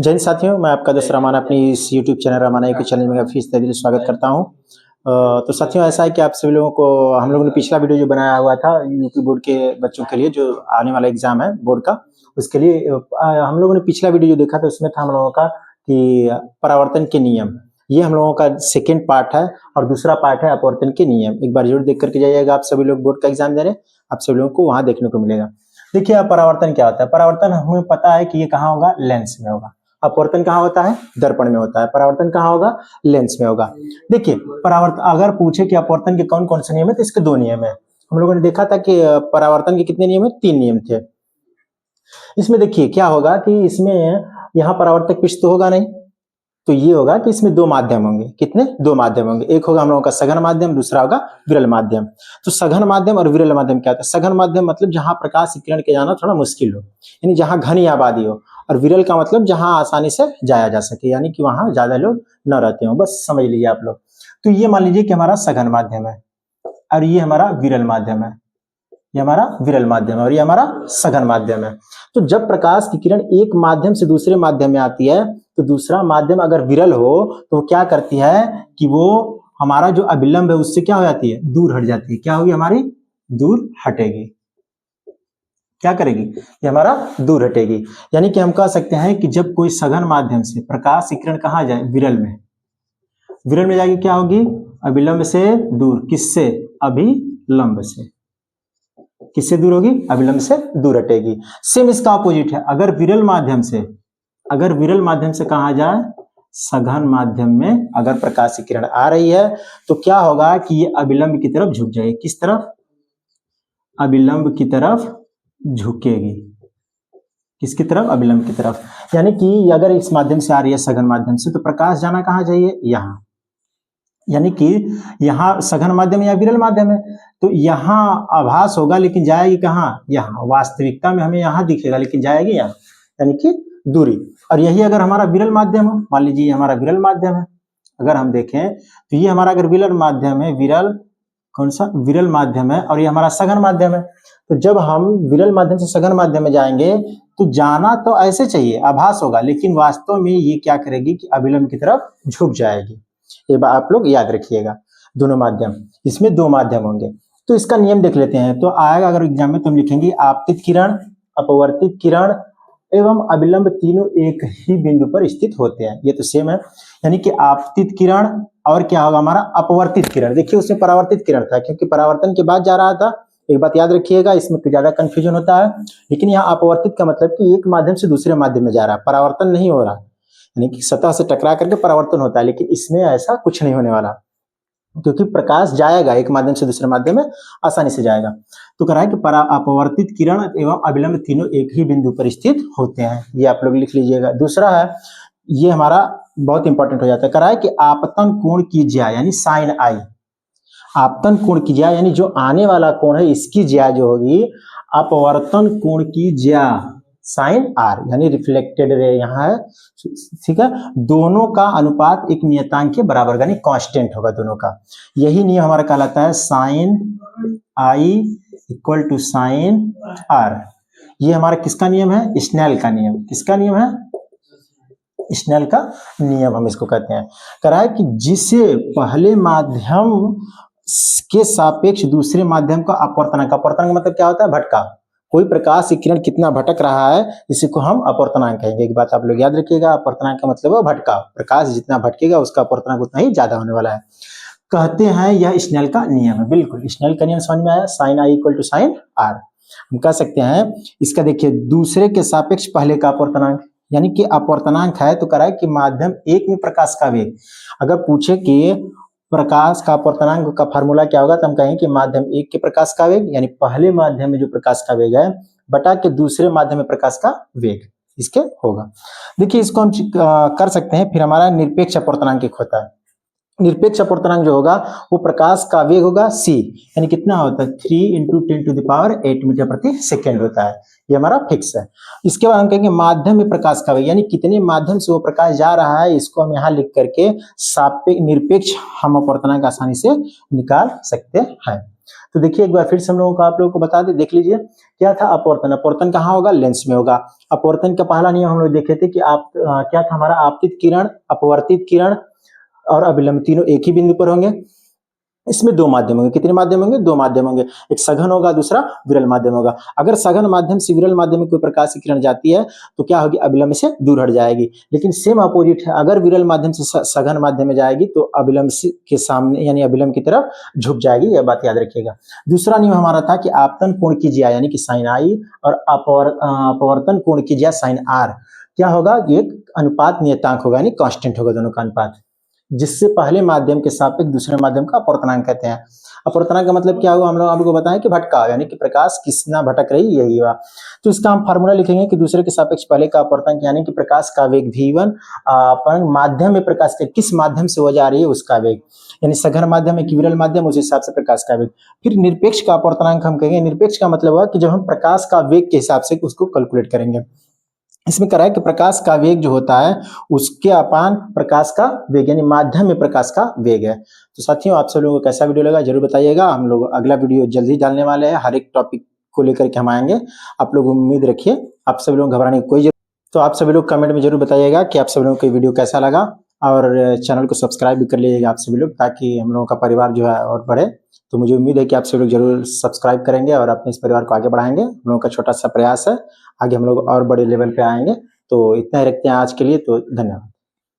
जय हिंद साथियों, मैं आपका दोस्त रमान अपनी इस यूट्यूब चैनल रमाना के चैनल में फिर से दिल स्वागत करता हूं। तो साथियों, ऐसा है कि आप सभी लोगों को हम लोगों ने पिछला वीडियो जो बनाया हुआ था यूपी बोर्ड के बच्चों के लिए, जो आने वाला एग्जाम है बोर्ड का, उसके लिए हम लोगों ने पिछला वीडियो जो देखा था उसमें था हम लोगों का कि परावर्तन के नियम। ये हम लोगों का सेकेंड पार्ट है और दूसरा पार्ट है अपवर्तन के नियम। एक बार जरूर देख करके जाइएगा, आप सभी लोग बोर्ड का एग्जाम दे रहे हैं, आप सभी लोगों को वहां देखने को मिलेगा। देखिए, अब परावर्तन क्या होता है। परावर्तन हमें पता है कि ये कहाँ होगा, लेंस में होगा। अपवर्तन कहाँ होता है, दर्पण में होता है। परावर्तन कहाँ होगा, लेंस में होगा। देखिए, परावर्तन अगर पूछे कि अपवर्तन के कौन कौन से नियम है, तो इसके दो नियम है। हम लोगों ने देखा था कि परावर्तन के कितने नियम है, 3 नियम थे। इसमें देखिए क्या होगा कि इसमें यहाँ परावर्तक पृष्ठ तो होगा नहीं, तो ये होगा कि इसमें 2 माध्यम होंगे। कितने, 2 माध्यम होंगे। एक होगा हम लोगों का सघन माध्यम, दूसरा होगा विरल माध्यम। तो सघन माध्यम और विरल माध्यम क्या होता है। सघन माध्यम मतलब जहां प्रकाश किरण के जाना थोड़ा मुश्किल हो, यानी जहां घनी आबादी हो। और विरल का मतलब जहां आसानी से जाया जा सके, यानी कि वहां ज्यादा लोग न रहते हो। बस समझ लीजिए आप लोग। तो ये मान लीजिए कि हमारा सघन माध्यम है और ये हमारा विरल माध्यम है। ये हमारा विरल माध्यम है और ये हमारा सघन माध्यम है। तो जब प्रकाश की किरण एक माध्यम से दूसरे माध्यम में आती है, तो दूसरा माध्यम अगर विरल हो तो वो क्या करती है कि वो हमारा जो अभिलंब है उससे क्या हो जाती है, दूर हट जाती है। क्या होगी, हमारी दूर हटेगी। क्या करेगी, ये हमारा दूर हटेगी। यानी कि हम कह सकते हैं कि जब कोई सघन माध्यम से प्रकाश की किरण कहाँ जाए, विरल में, विरल में जाएगी, क्या होगी, अभिलंब से दूर। किससे, अभिलंब से। किससे दूर होगी, अभिलंब से दूर हटेगी। सेम इसका अपोजिट है। अगर विरल माध्यम से कहा जाए, सघन माध्यम में अगर प्रकाश की किरण आ रही है तो क्या होगा कि ये अभिलंब की तरफ झुक जाएगी। किस तरफ, अभिलंब की तरफ झुकेगी। किसकी तरफ, अभिलंब की तरफ। यानी कि अगर इस माध्यम से आ रही है सघन माध्यम से, तो प्रकाश जाना कहाँ चाहिए, यहां। यानी कि यहाँ सघन माध्यम या विरल माध्यम है, तो यहाँ आभास होगा लेकिन जाएगी कहाँ, यहाँ। वास्तविकता में हमें यहाँ दिखेगा लेकिन जाएगी यहाँ, यानी कि दूरी। और यही अगर हमारा विरल माध्यम हो, मान लीजिए ये हमारा विरल माध्यम है, अगर हम देखें तो ये हमारा अगर विरल माध्यम है, विरल कौन सा, विरल माध्यम है, और ये हमारा सघन माध्यम है। तो जब हम विरल माध्यम से सघन माध्यम में जाएंगे तो जाना तो ऐसे चाहिए, आभास होगा, लेकिन वास्तव में ये क्या करेगी कि अभिलंब की तरफ झुक जाएगी। ये बात आप लोग याद रखिएगा। दोनों माध्यम, इसमें 2 माध्यम होंगे। तो इसका नियम देख लेते हैं। तो आएगा अगर एग्जाम में, तुम लिखेंगे आपतित किरण, अपवर्तित किरण एवं अभिलंब तीनों एक ही बिंदु पर स्थित होते हैं। ये तो सेम है। यानी कि आपतित किरण और क्या होगा, हमारा अपवर्तित किरण। देखिए उसमें परावर्तित किरण था क्योंकि परावर्तन के बाद जा रहा था। एक बात याद रखिएगा, इसमें ज्यादा कंफ्यूजन होता है। लेकिन यहाँ अपवर्तित का मतलब कि एक माध्यम से दूसरे माध्यम में जा रहा है, परावर्तन नहीं हो रहा, यानी कि सतह से टकरा करके परावर्तन होता है। लेकिन इसमें ऐसा कुछ नहीं होने वाला, क्योंकि प्रकाश जाएगा एक माध्यम से दूसरे माध्यम में, आसानी से जाएगा। तो कह रहा है कि अपवर्तित किरण एवं अभिलंब तीनों एक ही बिंदु पर स्थित होते हैं। ये आप लोग लिख लीजिएगा। दूसरा है, ये हमारा बहुत इंपॉर्टेंट हो जाता है। कह रहा है कि आपतन कोण की ज्या, यानी साइन आई। आपतन कोण की ज्या यानी जो आने वाला कोण है, इसकी ज्या जो होगी अपवर्तन कोण की ज्या, साइन आर, यानी रिफ्लेक्टेड रे यहाँ है, ठीक है। दोनों का अनुपात एक नियतांक के बराबर, यानी कांस्टेंट होगा दोनों का। यही नियम हमारा कहलाता है sine i equal to sine r. ये हमारा किसका नियम है, स्नेल का नियम। किसका नियम है, स्नेल का नियम हम इसको कहते हैं। कह रहा है कि जिसे पहले माध्यम के सापेक्ष दूसरे माध्यम का अपवर्तनांक, अपवर्तनांक का मतलब क्या होता है, भटका। कोई प्रकाश की किरण कितना भटक रहा है, इसी को हम अपवर्तनांक कहेंगे। एक बात आप लोग याद रखिएगा, अपवर्तनांक का मतलब है भटकाव। प्रकाश जितना भटकेगा उसका अपवर्तनांक उतना ही ज्यादा होने वाला है। कहते हैं यह स्नेल का नियम है। बिल्कुल स्नेल का नियम समझ में आया, sine i equal to sine r. हम कह सकते हैं इसका, देखिए दूसरे के सापेक्ष पहले का अपवर्तनांक, यानी कि अपवर्तनांक है तो कह रहा है कि माध्यम एक में प्रकाश का वेग। अगर पूछे कि प्रकाश का अपवर्तनांक का फार्मूला क्या होगा, तो हम कहेंगे कि माध्यम एक के प्रकाश का वेग, यानी पहले माध्यम में जो प्रकाश का वेग है, बटा के दूसरे माध्यम में प्रकाश का वेग, इसके होगा। देखिए इसको हम कर सकते हैं। फिर हमारा निरपेक्ष अपवर्तनांक एक होता है। निरपेक्ष अपवर्तनांक जो होगा वो प्रकाश का वेग होगा c, यानी कितना होता है 3 × 10⁸ मीटर प्रति सेकेंड होता है। ये हमारा फिक्स है। इसके बाद हम कहेंगे माध्यम में प्रकाश का वेग, यानी कितने माध्यम से वो प्रकाश जा रहा है, इसको हम यहाँ लिख करके निरपेक्ष हम अपवर्तनांक आसानी से निकाल सकते हैं। तो देखिए एक बार फिर से हम लोगों को आप लोगों को बता दें, देख लीजिए क्या था अपवर्तन। अपवर्तन कहाँ होगा? लेंस में होगा। अपवर्तन का पहला नियम हम लोग देखे थे कि आप क्या था हमारा? आपतित किरण, अपवर्तित किरण और अभिलंब तीनों एक ही बिंदु पर होंगे। इसमें दो माध्यम होंगे। कितने माध्यम होंगे? दो माध्यम होंगे। एक सघन होगा, दूसरा विरल माध्यम होगा। अगर सघन माध्यम से विरल माध्यम में कोई प्रकाश की किरण जाती है तो क्या होगी? अभिलंब से दूर हट जाएगी। लेकिन सेम अपोजिट है, अगर विरल माध्यम से सघन माध्यम में जाएगी तो अभिलंब के सामने यानी अभिलंब की तरफ झुक जाएगी। यह बात याद रखिएगा। दूसरा नियम हमारा था कि आपतन कोण की ज्या यानी कि साइन आई और अपवर्तन कोण की ज्या साइन आर क्या होगा? ये अनुपात नियतांक होगा यानी कांस्टेंट होगा दोनों का अनुपात, जिससे पहले माध्यम के सापेक्ष दूसरे माध्यम का अपवर्तनांक कहते हैं। अपवर्तनांक का मतलब क्या हुआ? हम लोग आपको बताएं कि भटकाव यानी कि प्रकाश कितना भटक रही यही हुआ। तो इसका हम फार्मूला लिखेंगे कि दूसरे के सापेक्ष पहले का अपवर्तनांक यानी कि प्रकाश का वेग v1 माध्यम में प्रकाश के किस माध्यम से हो जा रही है उसका वेग, यानी सघन माध्यम है कि विरल माध्यम, उस हिसाब से प्रकाश का वेग। फिर निरपेक्ष का अपवर्तनांक हम कहेंगे। निरपेक्ष का मतलब हुआ कि जब हम प्रकाश का वेग के हिसाब से उसको कैलकुलेट करेंगे। इसमें करा है कि प्रकाश का वेग जो होता है उसके अपान प्रकाश का वेग यानी माध्यम में प्रकाश का वेग है। तो साथियों आप सब लोगों को कैसा वीडियो लगा जरूर बताइएगा। हम लोग अगला वीडियो जल्दी डालने वाले हैं, हर एक टॉपिक को लेकर के हम आएंगे। आप लोग उम्मीद रखिए, आप सब लोग घबराने की कोई जरूरत। तो आप सभी लोग कमेंट में जरूर बताइएगा कि आप सब लोगों को वीडियो कैसा लगा, और चैनल को सब्सक्राइब भी कर लीजिएगा आप सभी लोग, ताकि हम लोगों का परिवार जो है और बढ़े। तो मुझे उम्मीद है कि आप सभी लोग जरूर सब्सक्राइब करेंगे और अपने इस परिवार को आगे बढ़ाएंगे। हम लोगों का छोटा सा प्रयास है, आगे हम लोग और बड़े लेवल पे आएंगे। तो इतना ही रखते हैं आज के लिए, तो धन्यवाद।